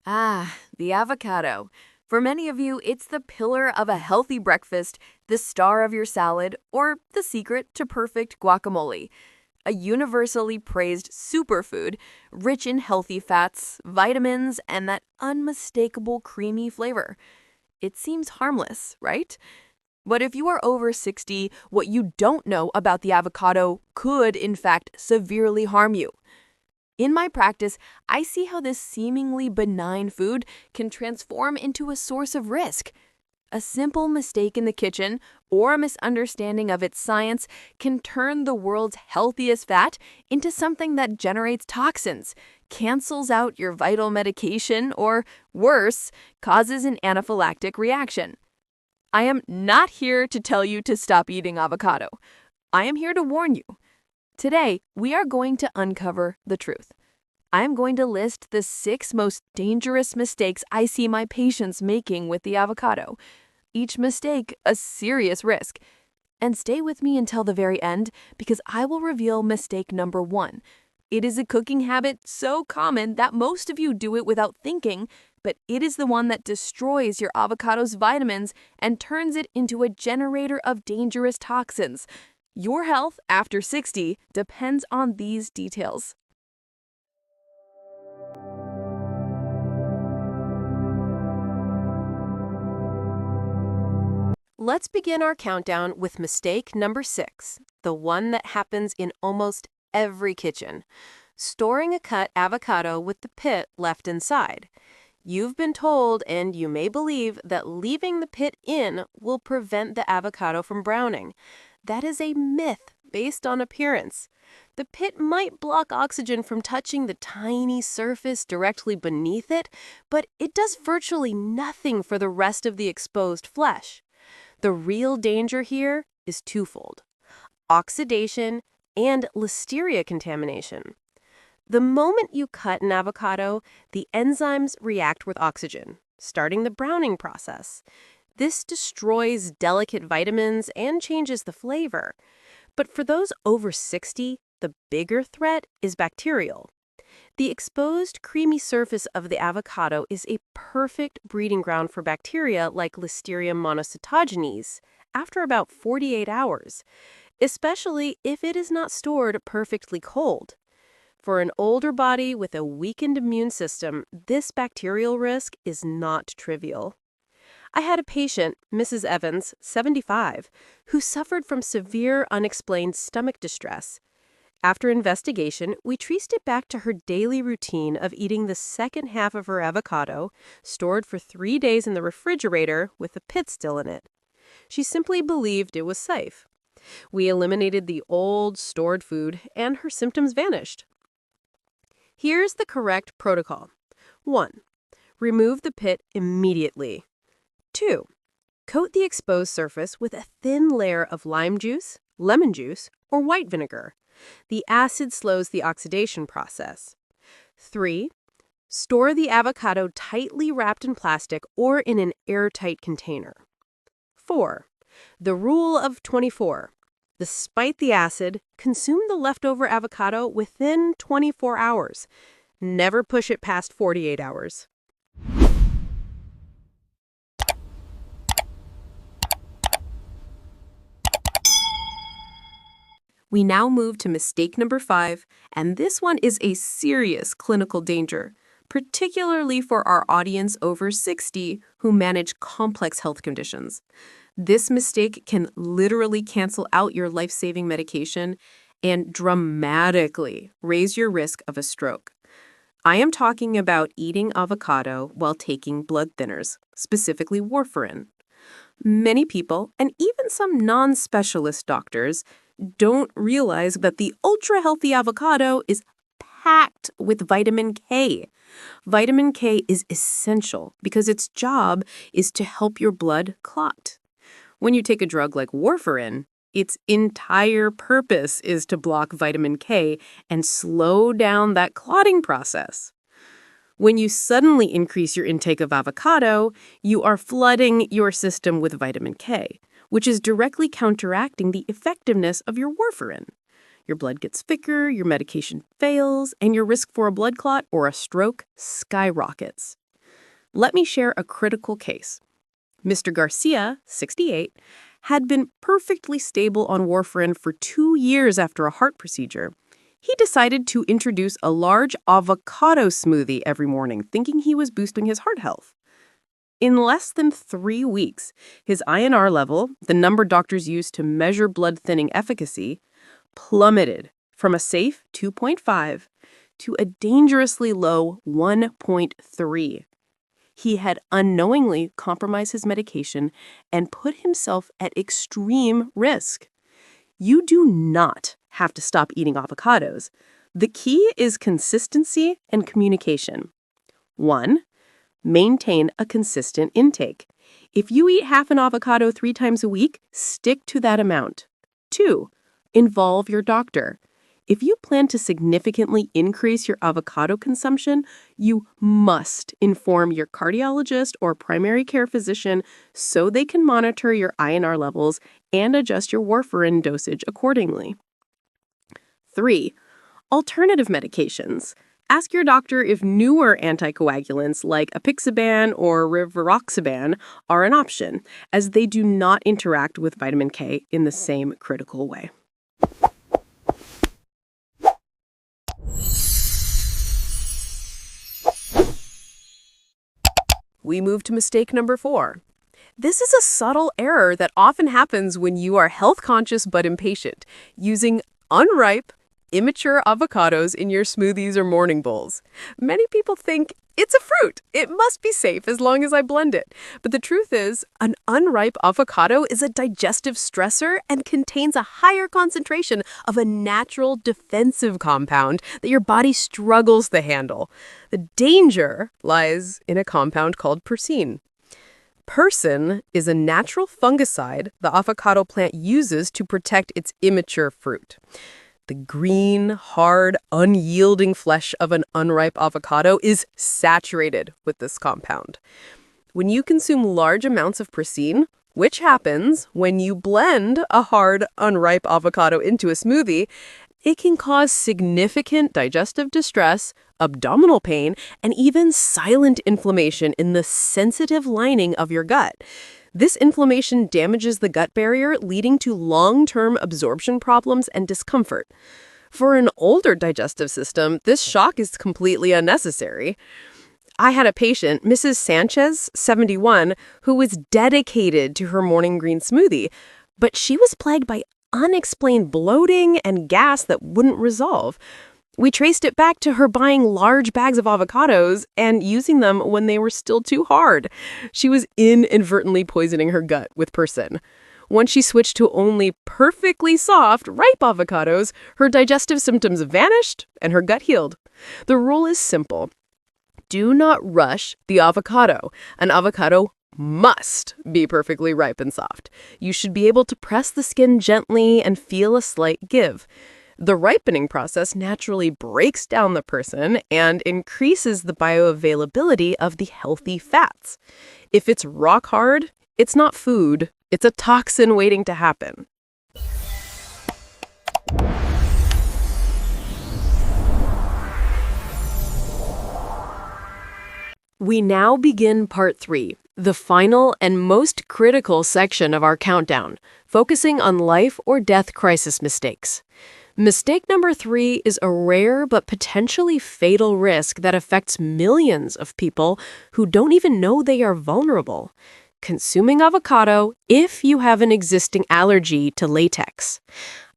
The avocado. For many of you, it's the pillar of a healthy breakfast, the star of your salad, or the secret to perfect guacamole. A universally praised superfood, rich in healthy fats, vitamins, and that unmistakable creamy flavor. It seems harmless, right? But if you are over 60, what you don't know about the avocado could, in fact, severely harm you. In my practice, I see how this seemingly benign food can transform into a source of risk. A simple mistake in the kitchen or a misunderstanding of its science can turn the world's healthiest fat into something that generates toxins, cancels out your vital medication, or worse, causes an anaphylactic reaction. I am not here to tell you to stop eating avocado. I am here to warn you. Today, we are going to uncover the truth. I am going to list the 6 most dangerous mistakes I see my patients making with the avocado. Each mistake a serious risk. And stay with me until the very end because I will reveal mistake number 1. It is a cooking habit so common that most of you do it without thinking, but it is the one that destroys your avocado's vitamins and turns it into a generator of dangerous toxins. Your health after 60 depends on these details. Let's begin our countdown with mistake number 6, the one that happens in almost every kitchen. Storing a cut avocado with the pit left inside. You've been told, and you may believe, that leaving the pit in will prevent the avocado from browning. That is a myth based on appearance. The pit might block oxygen from touching the tiny surface directly beneath it, but it does virtually nothing for the rest of the exposed flesh. The real danger here is twofold: oxidation and Listeria contamination. The moment you cut an avocado, the enzymes react with oxygen, starting the browning process. This destroys delicate vitamins and changes the flavor. But for those over 60, the bigger threat is bacterial. The exposed, creamy surface of the avocado is a perfect breeding ground for bacteria like Listeria monocytogenes after about 48 hours, especially if it is not stored perfectly cold. For an older body with a weakened immune system, this bacterial risk is not trivial. I had a patient, Mrs. Evans, 75, who suffered from severe unexplained stomach distress. After investigation, we traced it back to her daily routine of eating the second half of her avocado, stored for 3 days in the refrigerator with the pit still in it. She simply believed it was safe. We eliminated the old, stored food, and her symptoms vanished. Here's the correct protocol. 1. Remove the pit immediately. 2. Coat the exposed surface with a thin layer of lime juice, lemon juice, or white vinegar. The acid slows the oxidation process. 3. Store the avocado tightly wrapped in plastic or in an airtight container. 4. The rule of 24. Despite the acid, consume the leftover avocado within 24 hours. Never push it past 48 hours. We now move to mistake number 5, and this one is a serious clinical danger, particularly for our audience over 60 who manage complex health conditions. This mistake can literally cancel out your life-saving medication and dramatically raise your risk of a stroke. I am talking about eating avocado while taking blood thinners, specifically Warfarin. Many people, and even some non-specialist doctors, don't realize that the ultra-healthy avocado is packed with vitamin K. Vitamin K is essential because its job is to help your blood clot. When you take a drug like Warfarin, its entire purpose is to block vitamin K and slow down that clotting process. When you suddenly increase your intake of avocado, you are flooding your system with vitamin K, which is directly counteracting the effectiveness of your Warfarin. Your blood gets thicker, your medication fails, and your risk for a blood clot or a stroke skyrockets. Let me share a critical case. Mr. Garcia, 68, had been perfectly stable on warfarin for 2 years after a heart procedure. He decided to introduce a large avocado smoothie every morning, thinking he was boosting his heart health. In less than 3 weeks, his INR level, the number doctors use to measure blood thinning efficacy, plummeted from a safe 2.5 to a dangerously low 1.3. He had unknowingly compromised his medication and put himself at extreme risk. You do not have to stop eating avocados. The key is consistency and communication. 1. Maintain a consistent intake. If you eat half an avocado 3 times a week, stick to that amount. 2. Involve your doctor. If you plan to significantly increase your avocado consumption, you must inform your cardiologist or primary care physician so they can monitor your INR levels and adjust your warfarin dosage accordingly. 3. Alternative medications. Ask your doctor if newer anticoagulants like apixaban or rivaroxaban are an option, as they do not interact with vitamin K in the same critical way. We move to mistake number 4. This is a subtle error that often happens when you are health conscious but impatient, using unripe, immature avocados in your smoothies or morning bowls. Many people think it's a fruit. It must be safe as long as I blend it. But the truth is, an unripe avocado is a digestive stressor and contains a higher concentration of a natural defensive compound that your body struggles to handle. The danger lies in a compound called Persin. Persin is a natural fungicide the avocado plant uses to protect its immature fruit. The green, hard, unyielding flesh of an unripe avocado is saturated with this compound. When you consume large amounts of Persin, which happens when you blend a hard, unripe avocado into a smoothie, it can cause significant digestive distress, abdominal pain, and even silent inflammation in the sensitive lining of your gut. This inflammation damages the gut barrier, leading to long-term absorption problems and discomfort. For an older digestive system, this shock is completely unnecessary. I had a patient, Mrs. Sanchez, 71, who was dedicated to her morning green smoothie, but she was plagued by unexplained bloating and gas that wouldn't resolve. We traced it back to her buying large bags of avocados and using them when they were still too hard. She was inadvertently poisoning her gut with Persin. Once she switched to only perfectly soft, ripe avocados, her digestive symptoms vanished and her gut healed. The rule is simple. Do not rush the avocado. An avocado must be perfectly ripe and soft. You should be able to press the skin gently and feel a slight give. The ripening process naturally breaks down the Persin and increases the bioavailability of the healthy fats. If it's rock hard, it's not food, it's a toxin waiting to happen. We now begin part 3, the final and most critical section of our countdown, focusing on life or death crisis mistakes. Mistake number 3 is a rare but potentially fatal risk that affects millions of people who don't even know they are vulnerable. Consuming avocado if you have an existing allergy to latex.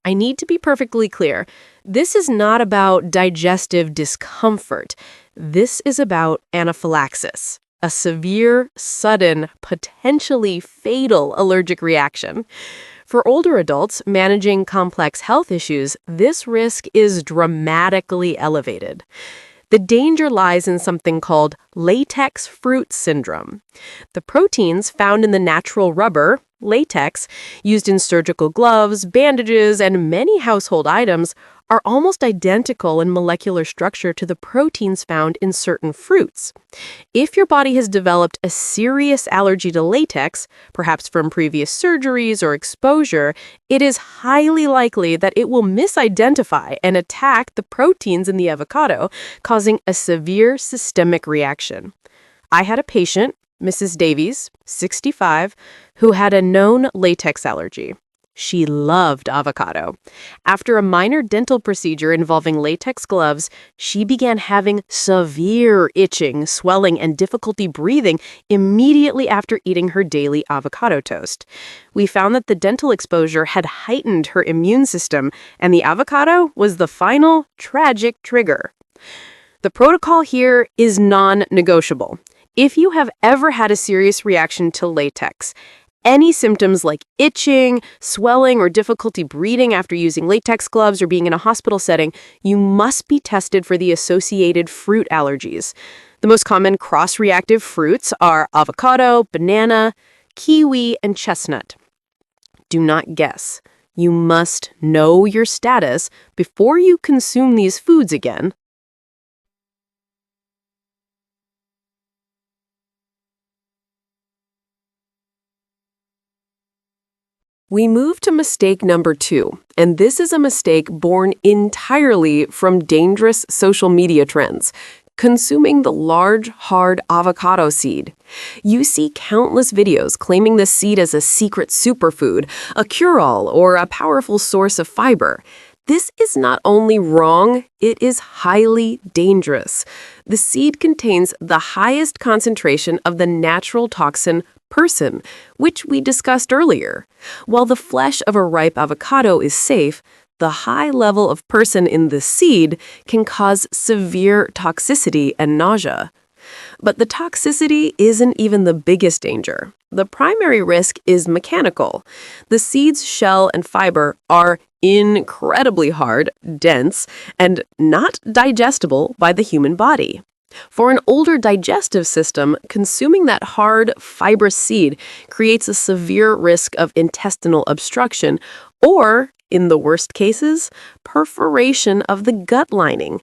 I need to be perfectly clear. This is not about digestive discomfort. This is about anaphylaxis, a severe, sudden, potentially fatal allergic reaction. For older adults managing complex health issues, this risk is dramatically elevated. The danger lies in something called latex fruit syndrome. The proteins found in the natural rubber, latex, used in surgical gloves, bandages, and many household items are almost identical in molecular structure to the proteins found in certain fruits. If your body has developed a serious allergy to latex, perhaps from previous surgeries or exposure, it is highly likely that it will misidentify and attack the proteins in the avocado, causing a severe systemic reaction. I had a patient, Mrs. Davies, 65, who had a known latex allergy. She loved avocado. After a minor dental procedure involving latex gloves, she began having severe itching, swelling, and difficulty breathing immediately after eating her daily avocado toast. We found that the dental exposure had heightened her immune system, and the avocado was the final tragic trigger. The protocol here is non-negotiable. If you have ever had a serious reaction to latex, any symptoms like itching, swelling, or difficulty breathing after using latex gloves or being in a hospital setting, you must be tested for the associated fruit allergies. The most common cross-reactive fruits are avocado, banana, kiwi, and chestnut. Do not guess. You must know your status before you consume these foods again. We move to mistake number 2, and this is a mistake born entirely from dangerous social media trends, consuming the large, hard avocado seed. You see countless videos claiming this seed as a secret superfood, a cure-all, or a powerful source of fiber. This is not only wrong, it is highly dangerous. The seed contains the highest concentration of the natural toxin Persin, which we discussed earlier. While the flesh of a ripe avocado is safe, the high level of Persin in the seed can cause severe toxicity and nausea. But the toxicity isn't even the biggest danger. The primary risk is mechanical. The seed's shell and fiber are incredibly hard, dense, and not digestible by the human body. For an older digestive system, consuming that hard, fibrous seed creates a severe risk of intestinal obstruction or, in the worst cases, perforation of the gut lining.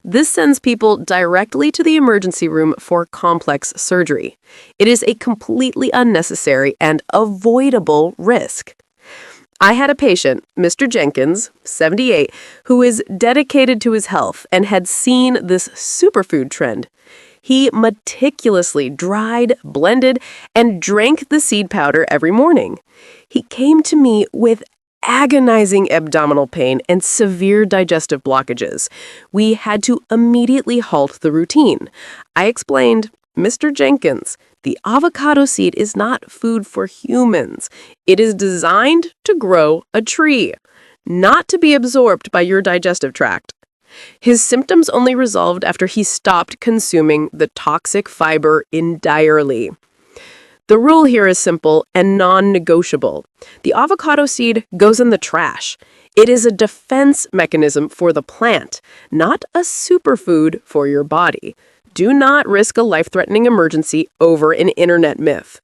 This sends people directly to the emergency room for complex surgery. It is a completely unnecessary and avoidable risk. I had a patient, Mr. Jenkins, 78, who is dedicated to his health and had seen this superfood trend. He meticulously dried, blended, and drank the seed powder every morning. He came to me with agonizing abdominal pain and severe digestive blockages. We had to immediately halt the routine. I explained, Mr. Jenkins, the avocado seed is not food for humans. It is designed to grow a tree, not to be absorbed by your digestive tract. His symptoms only resolved after he stopped consuming the toxic fiber entirely. The rule here is simple and non-negotiable. The avocado seed goes in the trash. It is a defense mechanism for the plant, not a superfood for your body. Do not risk a life-threatening emergency over an internet myth.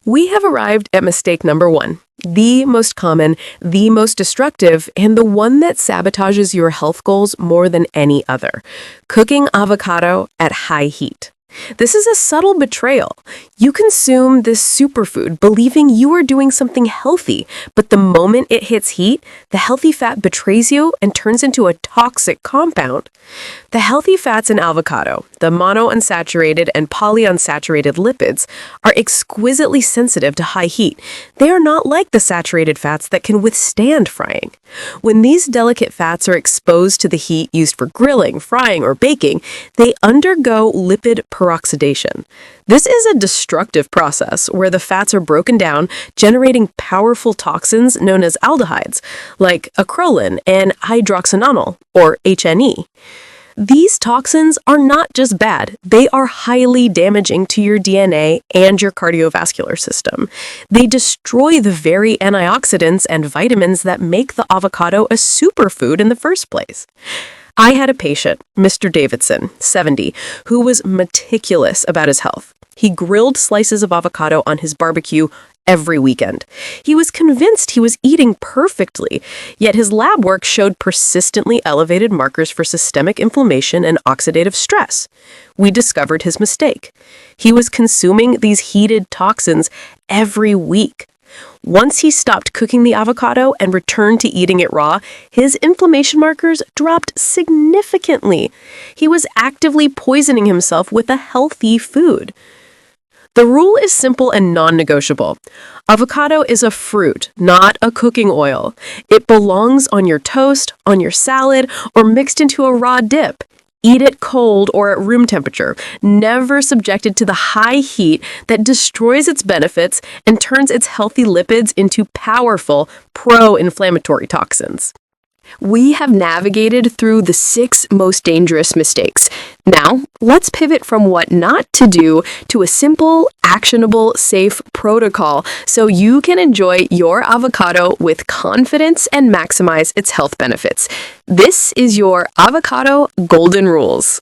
We have arrived at mistake number 1, the most common, the most destructive, and the one that sabotages your health goals more than any other: cooking avocado at high heat. This is a subtle betrayal. You consume this superfood believing you are doing something healthy, but the moment it hits heat, the healthy fat betrays you and turns into a toxic compound. The healthy fats in avocado, the monounsaturated and polyunsaturated lipids, are exquisitely sensitive to high heat. They are not like the saturated fats that can withstand frying. When these delicate fats are exposed to the heat used for grilling, frying, or baking, they undergo lipid peroxidation. This is a destructive process where the fats are broken down, generating powerful toxins known as aldehydes, like acrolein and hydroxynonol, or HNE. These toxins are not just bad, they are highly damaging to your DNA and your cardiovascular system. They destroy the very antioxidants and vitamins that make the avocado a superfood in the first place. I had a patient, Mr. Davidson, 70, who was meticulous about his health. He grilled slices of avocado on his barbecue every weekend. He was convinced he was eating perfectly, yet his lab work showed persistently elevated markers for systemic inflammation and oxidative stress. We discovered his mistake. He was consuming these heated toxins every week. Once he stopped cooking the avocado and returned to eating it raw, his inflammation markers dropped significantly. He was actively poisoning himself with a healthy food. The rule is simple and non-negotiable. Avocado is a fruit, not a cooking oil. It belongs on your toast, on your salad, or mixed into a raw dip. Eat it cold or at room temperature, never subjected to the high heat that destroys its benefits and turns its healthy lipids into powerful pro-inflammatory toxins. We have navigated through the 6 most dangerous mistakes. Now, let's pivot from what not to do to a simple, actionable, safe protocol so you can enjoy your avocado with confidence and maximize its health benefits. This is your Avocado Golden Rules.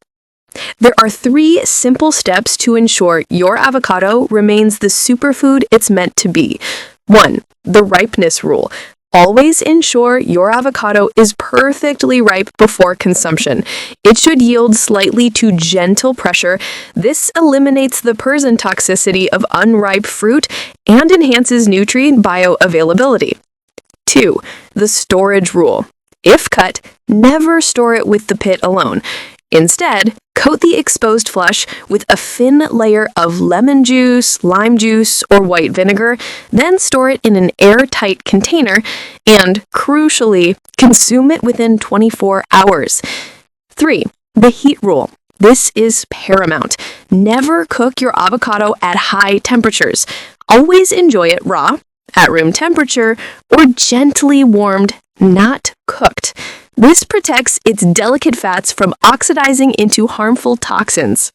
There are 3 simple steps to ensure your avocado remains the superfood it's meant to be. 1. The ripeness rule. Always ensure your avocado is perfectly ripe before consumption. It should yield slightly to gentle pressure. This eliminates the Persin toxicity of unripe fruit and enhances nutrient bioavailability. 2. The storage rule. If cut, never store it with the pit alone. Instead, coat the exposed flesh with a thin layer of lemon juice, lime juice, or white vinegar, then store it in an airtight container, and, crucially, consume it within 24 hours. 3. The heat rule. This is paramount. Never cook your avocado at high temperatures. Always enjoy it raw, at room temperature, or gently warmed, not cooked. This protects its delicate fats from oxidizing into harmful toxins.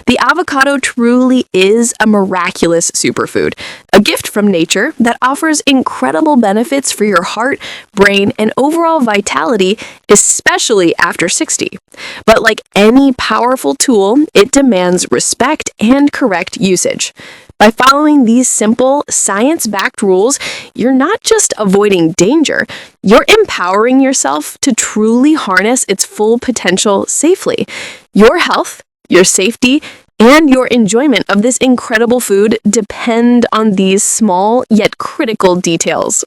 The avocado truly is a miraculous superfood, a gift from nature that offers incredible benefits for your heart, brain, and overall vitality, especially after 60. But like any powerful tool, it demands respect and correct usage. By following these simple, science-backed rules, you're not just avoiding danger, you're empowering yourself to truly harness its full potential safely. Your health, your safety, and your enjoyment of this incredible food depend on these small yet critical details.